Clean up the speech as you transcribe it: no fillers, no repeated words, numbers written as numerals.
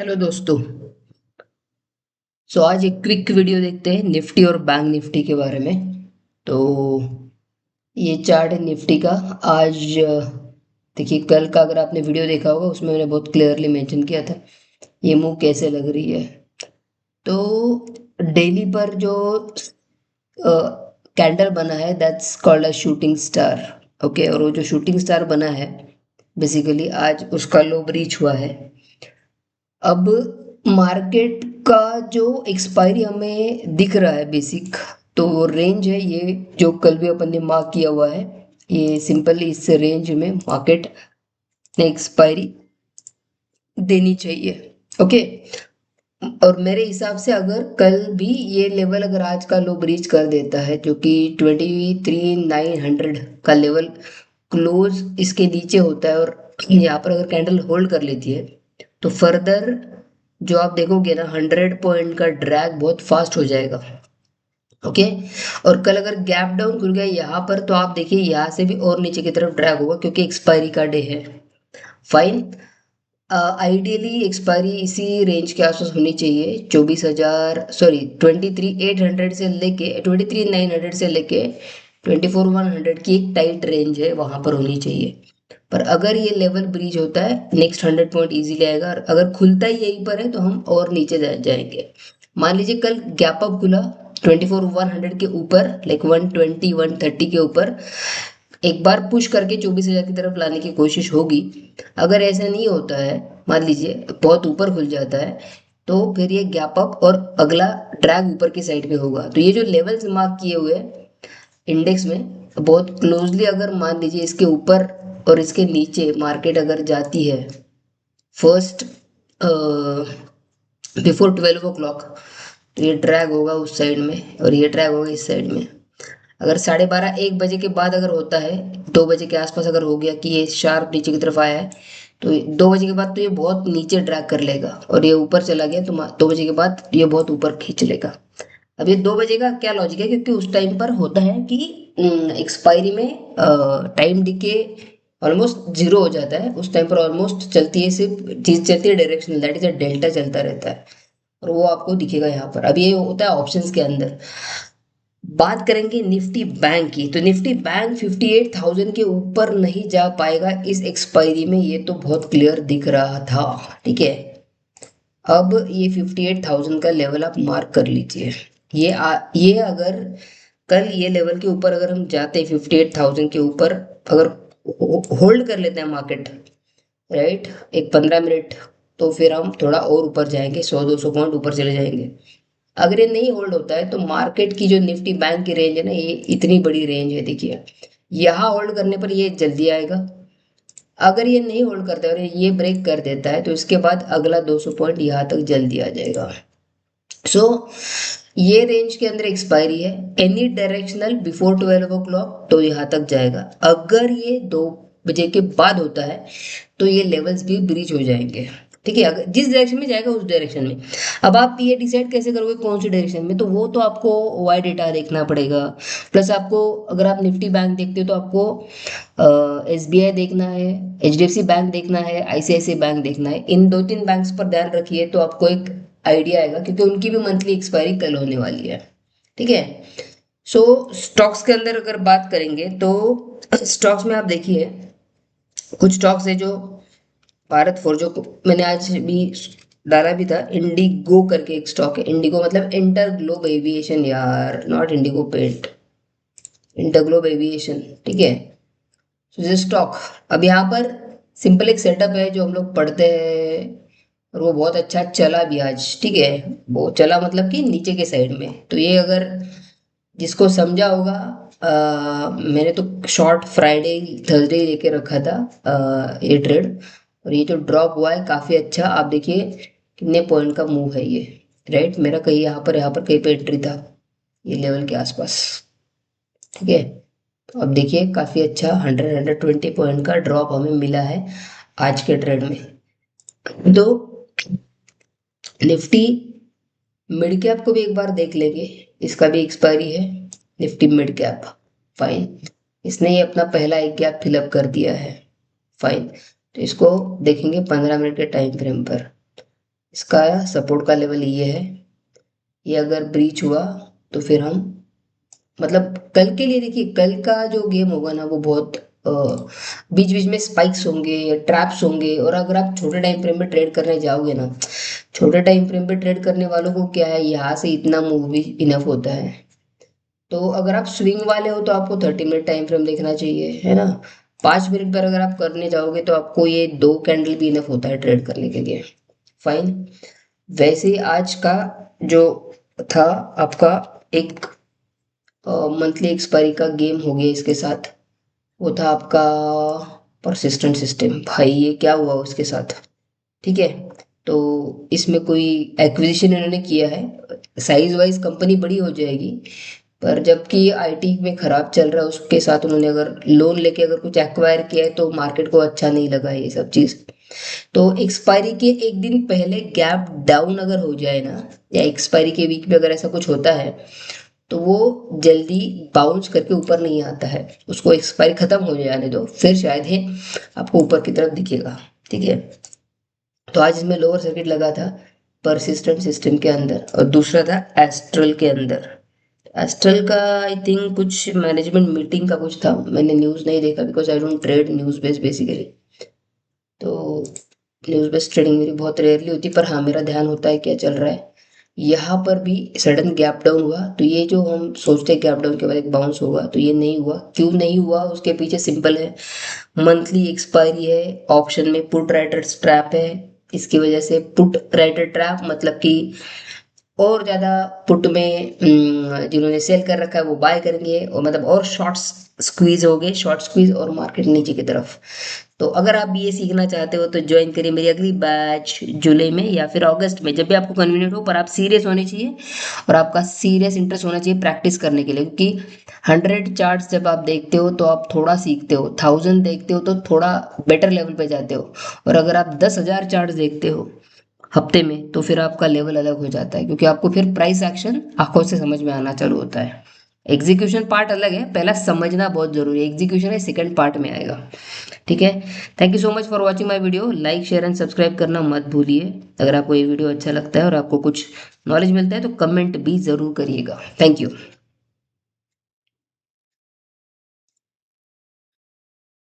Hello दोस्तों। आज एक क्विक वीडियो देखते हैं निफ्टी और बैंक निफ्टी के बारे में। तो ये चार्ट है निफ्टी का। आज देखिए, कल का अगर आपने वीडियो देखा होगा उसमें मैंने बहुत क्लियरली मेंशन किया था ये मूव कैसे लग रही है। तो डेली पर जो कैंडल बना है that's called a shooting star. Okay, और वो जो शूटिंग स्टार बना है बेसिकली आज उसका लो ब्रीच हुआ है। अब मार्केट का जो एक्सपायरी हमें दिख रहा है बेसिक, तो वो रेंज है ये जो कल भी अपन ने मार्क किया हुआ है। ये सिंपली इस रेंज में मार्केट ने एक्सपायरी देनी चाहिए। ओके, और मेरे हिसाब से अगर कल भी ये लेवल अगर आज का लो ब्रीच कर देता है जो कि 23,900 का लेवल क्लोज इसके नीचे होता है, और यहाँ पर अगर कैंडल होल्ड कर लेती है तो फर्दर जो आप देखोगे ना 100 पॉइंट का ड्रैग बहुत फास्ट हो जाएगा। ओके, और कल अगर गैप डाउन खुल गया यहाँ पर तो आप देखिए यहाँ से भी और नीचे की तरफ ड्रैग होगा क्योंकि एक्सपायरी का डे है। फाइन। आइडियली एक्सपायरी इसी रेंज के आसपास होनी चाहिए, 24,000 सॉरी 23,800 से लेके 23,900 से लेके 24,100 की एक टाइट रेंज है वहां पर होनी चाहिए। पर अगर ये लेवल ब्रीच होता है नेक्स्ट 100 पॉइंट इजीली आएगा, और अगर खुलता ही यहीं पर है तो हम और नीचे जाएंगे। मान लीजिए कल गैप अप खुला 24,100 के ऊपर, लाइक 120 130 के ऊपर, एक बार पुश करके 24,000 की तरफ लाने की कोशिश होगी। अगर ऐसा नहीं होता है, मान लीजिए बहुत ऊपर खुल जाता है, तो फिर ये गैप अप और अगला ड्रैग ऊपर की साइड पे होगा। तो ये जो लेवल्स मार्क किए हुए इंडेक्स में बहुत क्लोजली अगर मान लीजिए इसके ऊपर और इसके नीचे मार्केट अगर जाती है फर्स्ट बिफोर 12 o'clock, तो ये ड्रैग होगा उस साइड में और ये ड्रैग होगा इस साइड में। अगर 12:30 1 बजे के बाद अगर होता है, 2 बजे के आसपास अगर हो गया कि ये शार्प नीचे की तरफ आया है, तो 2 बजे के बाद तो ये बहुत नीचे ड्रैग कर लेगा, और ये ऊपर चला गया तो 2 बजे के बाद ये बहुत ऊपर खींच लेगा। अब ये 2 बजे का क्या लॉजिक है, क्योंकि उस टाइम पर होता है कि एक्सपायरी में टाइम डिके ऑलमोस्ट जीरो हो जाता है। उस टाइम पर ऑलमोस्ट चलती है, सिर्फ चीज चलती है directional, that is a delta चलता रहता है, और वो आपको दिखेगा यहाँ पर। अब ये होता है ऑप्शंस के अंदर। बात करेंगे निफ्टी बैंक की, तो निफ्टी बैंक 58,000 के ऊपर नहीं जा पाएगा इस एक्सपायरी में, ये तो बहुत क्लियर दिख रहा था। ठीक है, अब ये 58,000 का लेवल आप मार्क कर लीजिए। ये अगर कल ये लेवल के ऊपर अगर हम जाते हैं 58,000 के ऊपर, अगर होल्ड कर लेते हैं मार्केट, राइट, एक 15 मिनट, तो फिर हम थोड़ा और ऊपर जाएंगे, 100 200 पॉइंट ऊपर चले जाएंगे। अगर ये नहीं होल्ड होता है तो मार्केट की जो निफ्टी बैंक की रेंज है ना, ये इतनी बड़ी रेंज है देखिए, यहाँ होल्ड करने पर ये जल्दी आएगा। अगर ये नहीं होल्ड करता है और ये ब्रेक कर देता है तो इसके बाद अगला 200 पॉइंट यहाँ तक जल्दी आ जाएगा। सो ये रेंज के अंदर एक्सपायरी है, एनी डायरेक्शनल बिफोर 12 o'clock तो यहाँ तक जाएगा। अगर ये 2 बजे के बाद होता है तो ये लेवल्स भी ब्रीच हो जाएंगे। ठीक है, अगर जिस डायरेक्शन में जाएगा उस डायरेक्शन में। अब आप ये डिसाइड कैसे करोगे कौन सी डायरेक्शन में, तो वो तो आपको वाई डेटा देखना पड़ेगा। प्लस आपको, अगर आप निफ्टी बैंक देखते हो तो आपको एसबीआई देखना है, एचडीएफसी बैंक देखना है, आईसीआईसीआई बैंक देखना है। इन 2 3 बैंक्स पर ध्यान रखिए तो आपको एक आइडिया आएगा, क्योंकि उनकी भी मंथली एक्सपायरी कल होने वाली है। ठीक है, सो स्टॉक्स के अंदर अगर बात करेंगे तो स्टॉक्स में आप देखिए कुछ स्टॉक्स है जो भारत फॉर, जो मैंने आज भी डाला भी था, इंडिगो करके एक स्टॉक है। इंडिगो मतलब इंटर ग्लोब एविएशन यार, not Indigo paint, InterGlobe Aviation. ठीक है, तो ये स्टॉक, अब यहाँ पर सिंपल एक सेटअप है जो हम लोग पढ़ते हैं, और वो बहुत अच्छा चला भी आज। ठीक है, वो चला मतलब कि नीचे के साइड में, तो ये अगर जिसको समझा होगा, मैंने तो शॉर्ट फ्राइडे थर्सडे लेके रखा था ये ट्रेड, और ये जो ड्रॉप हुआ है काफ़ी अच्छा। आप देखिए कितने पॉइंट का मूव है ये, राइट। मेरा कहीं यहाँ पर कहीं पे एंट्री था ये लेवल के आसपास। ठीक है, तो अब देखिए काफ़ी अच्छा 100 120 पॉइंट का ड्रॉप हमें मिला है आज के ट्रेड में। तो निफ्टी मिड कैप को भी एक बार देख लेंगे, इसका भी एक्सपायरी है निफ्टी मिड कैप। फाइन, इसने ये अपना पहला एक गैप फिलअप कर दिया है। फाइन, तो इसको देखेंगे 15 मिनट के टाइम फ्रेम पर। इसका सपोर्ट का लेवल ये है। ये अगर ब्रीच हुआ तो फिर हम मतलब कल के लिए देखिए, कल का जो गेम होगा ना वो बहुत बीच बीच में स्पाइक्स होंगे या ट्रैप्स होंगे। और अगर आप छोटे टाइम फ्रेम में ट्रेड करने जाओगे ना, छोटे टाइम फ्रेम पे ट्रेड करने वालों को क्या है, यहाँ से इतना मूव भी इनफ होता है। तो अगर आप स्विंग वाले हो तो आपको 30 मिनट टाइम फ्रेम देखना चाहिए, है ना। 5 मिनट पर अगर आप करने जाओगे तो आपको ये 2 कैंडल भी इनफ होता है ट्रेड करने के लिए। फाइन। वैसे ही आज का जो था आपका एक मंथली एक्सपायरी का गेम हो गया इसके साथ, वो था आपका परसिस्टेंट सिस्टम। भाई ये क्या हुआ उसके साथ, ठीक है। तो इसमें कोई एक्विजिशन इन्होंने किया है, साइज वाइज कंपनी बड़ी हो जाएगी, पर जबकि आईटी में खराब चल रहा है उसके साथ उन्होंने अगर लोन लेके अगर कुछ एक्वायर किया है तो मार्केट को अच्छा नहीं लगा ये सब चीज़। तो एक्सपायरी के एक दिन पहले गैप डाउन अगर हो जाए ना, या एक्सपायरी के वीक में अगर ऐसा कुछ होता है, तो वो जल्दी बाउंस करके ऊपर नहीं आता है। उसको एक्सपायरी खत्म हो जाने दो, फिर शायद ही आपको ऊपर की तरफ दिखेगा, ठीक है। तो आज इसमें लोअर सर्किट लगा था परसिस्टेंट सिस्टम के अंदर, और दूसरा था एस्ट्रल के अंदर। एस्ट्रल का आई थिंक कुछ मैनेजमेंट मीटिंग का कुछ था, मैंने न्यूज़ नहीं देखा because I don't trade news base basically. तो न्यूज़ बेस्ड ट्रेडिंग मेरी बहुत रेयरली होती, पर हाँ मेरा ध्यान होता है क्या चल रहा है। यहाँ पर भी सडन गैप डाउन हुआ, तो ये जो हम सोचते हैं गैप डाउन के बाद एक बाउंस होगा, तो ये नहीं हुआ। क्यों नहीं हुआ उसके पीछे सिंपल है, मंथली एक्सपायरी है, ऑप्शन में पुट राइटर्स ट्रैप है। इसकी वजह से पुट राइटर ट्रैप मतलब कि और ज़्यादा पुट में जिन्होंने सेल कर रखा है वो बाय करेंगे, और मतलब और शॉर्ट्स स्क्वीज हो गए, शॉर्ट स्क्वीज, और मार्केट नीचे की तरफ। तो अगर आप ये सीखना चाहते हो तो ज्वाइन करिए मेरी अगली बैच जुलाई में या फिर अगस्त में, जब भी आपको कन्वीनियंट हो। पर आप सीरियस होने चाहिए, और आपका सीरियस इंटरेस्ट होना चाहिए प्रैक्टिस करने के लिए, क्योंकि 100 चार्ट्स जब आप देखते हो तो आप थोड़ा सीखते हो, 1000 देखते हो तो थोड़ा बेटर लेवल पे जाते हो, और अगर आप 10,000 चार्ट्स देखते हो हफ्ते में तो फिर आपका लेवल अलग हो जाता है, क्योंकि आपको फिर प्राइस एक्शन आंखों से समझ में आना चालू होता है। एग्जीक्यूशन पार्ट अलग है, पहला समझना बहुत जरूरी है, एग्जीक्यूशन है सेकंड पार्ट में आएगा, ठीक है। Thank you so much for watching my video. Like share and subscribe करना मत भूलिए। अगर आपको ये वीडियो अच्छा लगता है और आपको कुछ नॉलेज मिलता है तो कमेंट भी ज़रूर करिएगा। Thank you.